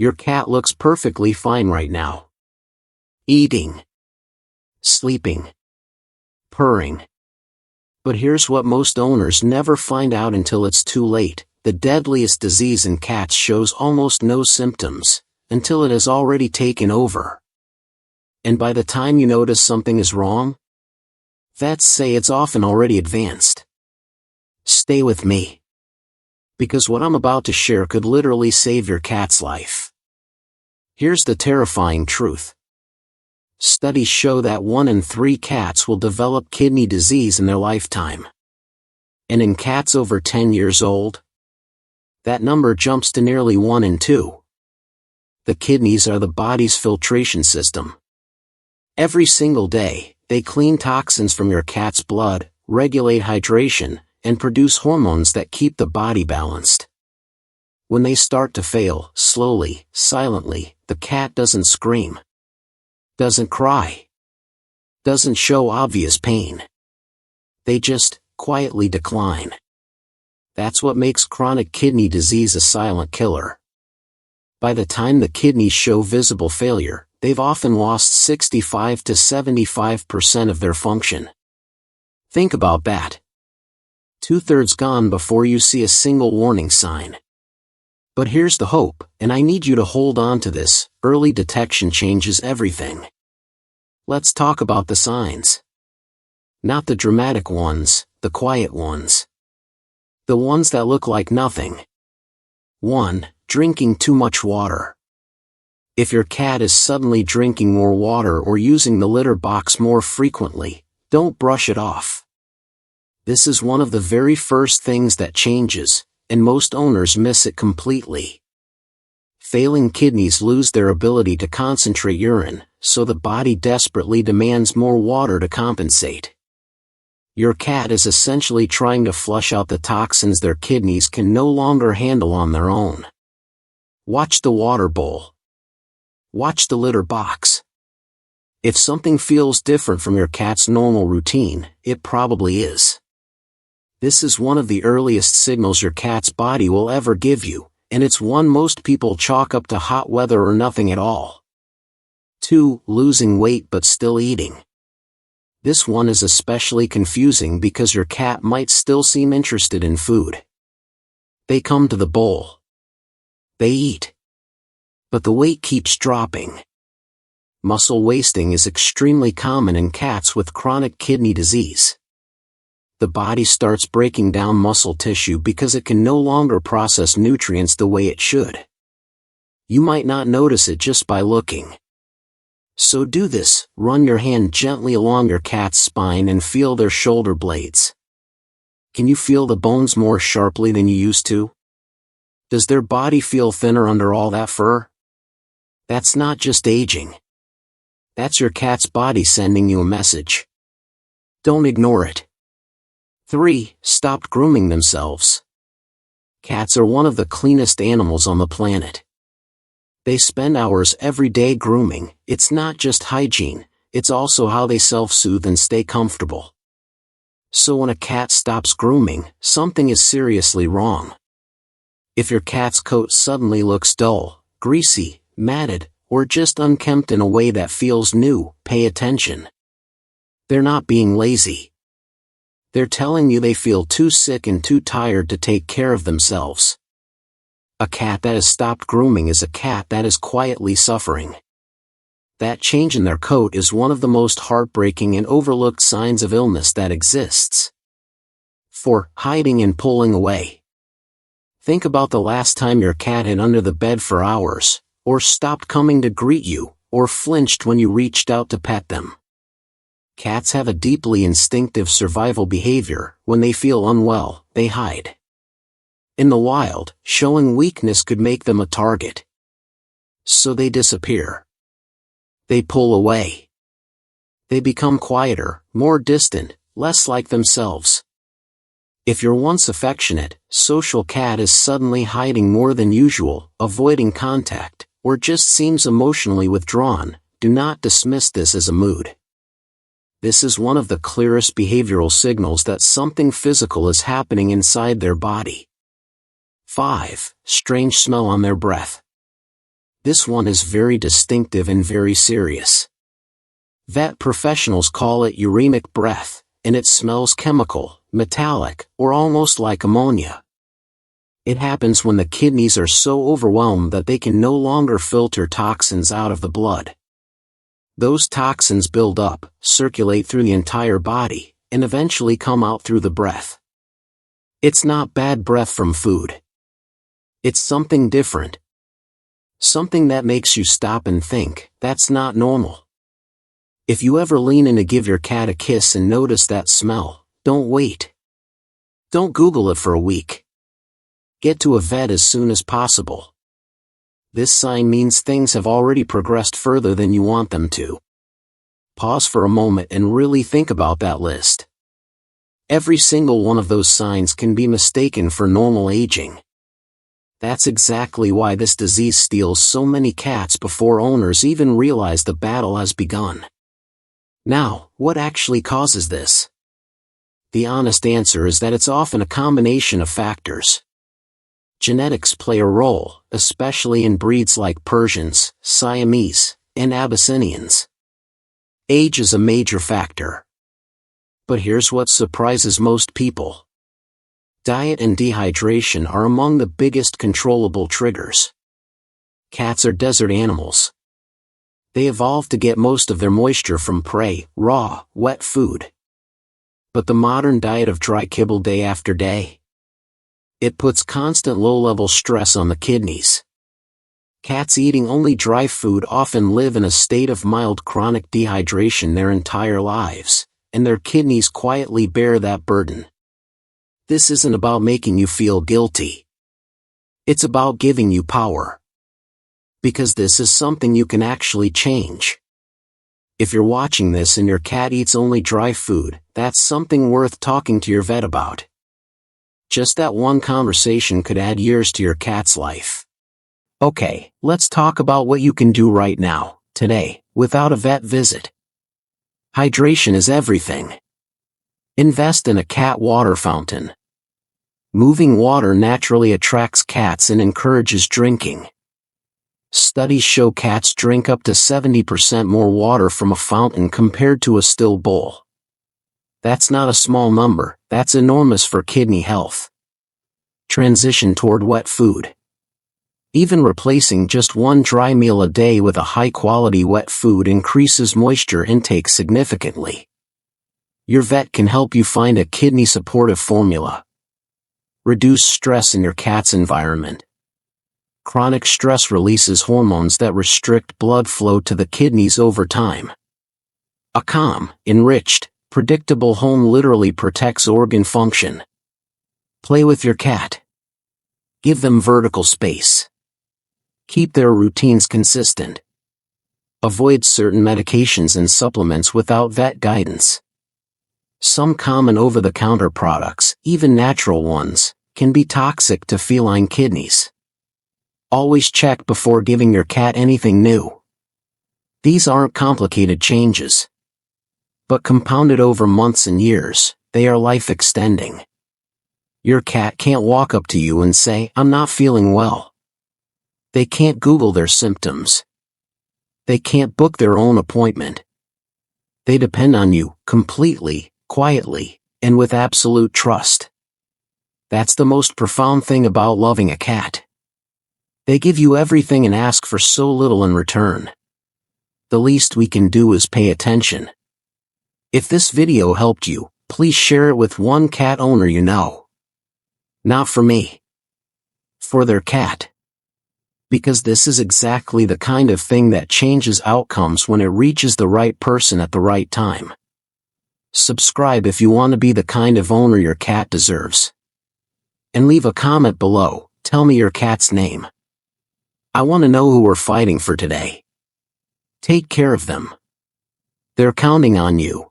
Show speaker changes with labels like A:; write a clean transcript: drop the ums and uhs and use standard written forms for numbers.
A: Your cat looks perfectly fine right now. Eating. Sleeping. Purring. But here's what most owners never find out until it's too late. The deadliest disease in cats shows almost no symptoms, until it has already taken over. And by the time you notice something is wrong, vets say it's often already advanced. Stay with me, because what I'm about to share could literally save your cat's life. Here's the terrifying truth. Studies show that 1 in 3 cats will develop kidney disease in their lifetime. And in cats over 10 years old, that number jumps to nearly 1 in 2. The kidneys are the body's filtration system. Every single day, they clean toxins from your cat's blood, regulate hydration, and produce hormones that keep the body balanced. When they start to fail, slowly, silently, the cat doesn't scream, doesn't cry, doesn't show obvious pain. They just quietly decline. That's what makes chronic kidney disease a silent killer. By the time the kidneys show visible failure, they've often lost 65 to 75% of their function. Think about that. 2/3 gone before you see a single warning sign. But here's the hope, and I need you to hold on to this: early detection changes everything. Let's talk about the signs. Not the dramatic ones, the quiet ones. The ones that look like nothing. 1. Drinking too much water. If your cat is suddenly drinking more water or using the litter box more frequently, don't brush it off. This is one of the very first things that changes, and most owners miss it completely. Failing kidneys lose their ability to concentrate urine, so the body desperately demands more water to compensate. Your cat is essentially trying to flush out the toxins their kidneys can no longer handle on their own. Watch the water bowl. Watch the litter box. If something feels different from your cat's normal routine, it probably is. This is one of the earliest signals your cat's body will ever give you, and it's one most people chalk up to hot weather or nothing at all. 2. Losing weight but still eating. This one is especially confusing because your cat might still seem interested in food. They come to the bowl. They eat. But the weight keeps dropping. Muscle wasting is extremely common in cats with chronic kidney disease. The body starts breaking down muscle tissue because it can no longer process nutrients the way it should. You might not notice it just by looking. So do this: run your hand gently along your cat's spine and feel their shoulder blades. Can you feel the bones more sharply than you used to? Does their body feel thinner under all that fur? That's not just aging. That's your cat's body sending you a message. Don't ignore it. 3. Stopped grooming themselves. Cats are one of the cleanest animals on the planet. They spend hours every day grooming. It's not just hygiene, it's also how they self-soothe and stay comfortable. So when a cat stops grooming, something is seriously wrong. If your cat's coat suddenly looks dull, greasy, matted, or just unkempt in a way that feels new, pay attention. They're not being lazy. They're telling you they feel too sick and too tired to take care of themselves. A cat that has stopped grooming is a cat that is quietly suffering. That change in their coat is one of the most heartbreaking and overlooked signs of illness that exists. 4. Hiding and pulling away. Think about the last time your cat hid under the bed for hours, or stopped coming to greet you, or flinched when you reached out to pet them. Cats have a deeply instinctive survival behavior. When they feel unwell, they hide. In the wild, showing weakness could make them a target. So they disappear. They pull away. They become quieter, more distant, less like themselves. If your once affectionate, social cat is suddenly hiding more than usual, avoiding contact, or just seems emotionally withdrawn, do not dismiss this as a mood. This is one of the clearest behavioral signals that something physical is happening inside their body. 5. Strange smell on their breath. This one is very distinctive and very serious. Vet professionals call it uremic breath, and it smells chemical, metallic, or almost like ammonia. It happens when the kidneys are so overwhelmed that they can no longer filter toxins out of the blood. Those toxins build up, circulate through the entire body, and eventually come out through the breath. It's not bad breath from food. It's something different. Something that makes you stop and think, that's not normal. If you ever lean in to give your cat a kiss and notice that smell, don't wait. Don't Google it for a week. Get to a vet as soon as possible. This sign means things have already progressed further than you want them to. Pause for a moment and really think about that list. Every single one of those signs can be mistaken for normal aging. That's exactly why this disease steals so many cats before owners even realize the battle has begun. Now, what actually causes this? The honest answer is that it's often a combination of factors. Genetics play a role, especially in breeds like Persians, Siamese, and Abyssinians. Age is a major factor. But here's what surprises most people. Diet and dehydration are among the biggest controllable triggers. Cats are desert animals. They evolved to get most of their moisture from prey, raw, wet food. But the modern diet of dry kibble day after day, it puts constant low-level stress on the kidneys. Cats eating only dry food often live in a state of mild chronic dehydration their entire lives, and their kidneys quietly bear that burden. This isn't about making you feel guilty. It's about giving you power. Because this is something you can actually change. If you're watching this and your cat eats only dry food, that's something worth talking to your vet about. Just that one conversation could add years to your cat's life. Okay, let's talk about what you can do right now, today, without a vet visit. Hydration is everything. Invest in a cat water fountain. Moving water naturally attracts cats and encourages drinking. Studies show cats drink up to 70% more water from a fountain compared to a still bowl. That's not a small number, that's enormous for kidney health. Transition toward wet food. Even replacing just one dry meal a day with a high-quality wet food increases moisture intake significantly. Your vet can help you find a kidney-supportive formula. Reduce stress in your cat's environment. Chronic stress releases hormones that restrict blood flow to the kidneys over time. A calm, enriched, predictable home literally protects organ function. Play with your cat. Give them vertical space. Keep their routines consistent. Avoid certain medications and supplements without vet guidance. Some common over-the-counter products, even natural ones, can be toxic to feline kidneys. Always check before giving your cat anything new. These aren't complicated changes. But compounded over months and years, they are life-extending. Your cat can't walk up to you and say, "I'm not feeling well." They can't Google their symptoms. They can't book their own appointment. They depend on you, completely, quietly, and with absolute trust. That's the most profound thing about loving a cat. They give you everything and ask for so little in return. The least we can do is pay attention. If this video helped you, please share it with one cat owner you know. Not for me. For their cat. Because this is exactly the kind of thing that changes outcomes when it reaches the right person at the right time. Subscribe if you want to be the kind of owner your cat deserves. And leave a comment below, tell me your cat's name. I want to know who we're fighting for today. Take care of them. They're counting on you.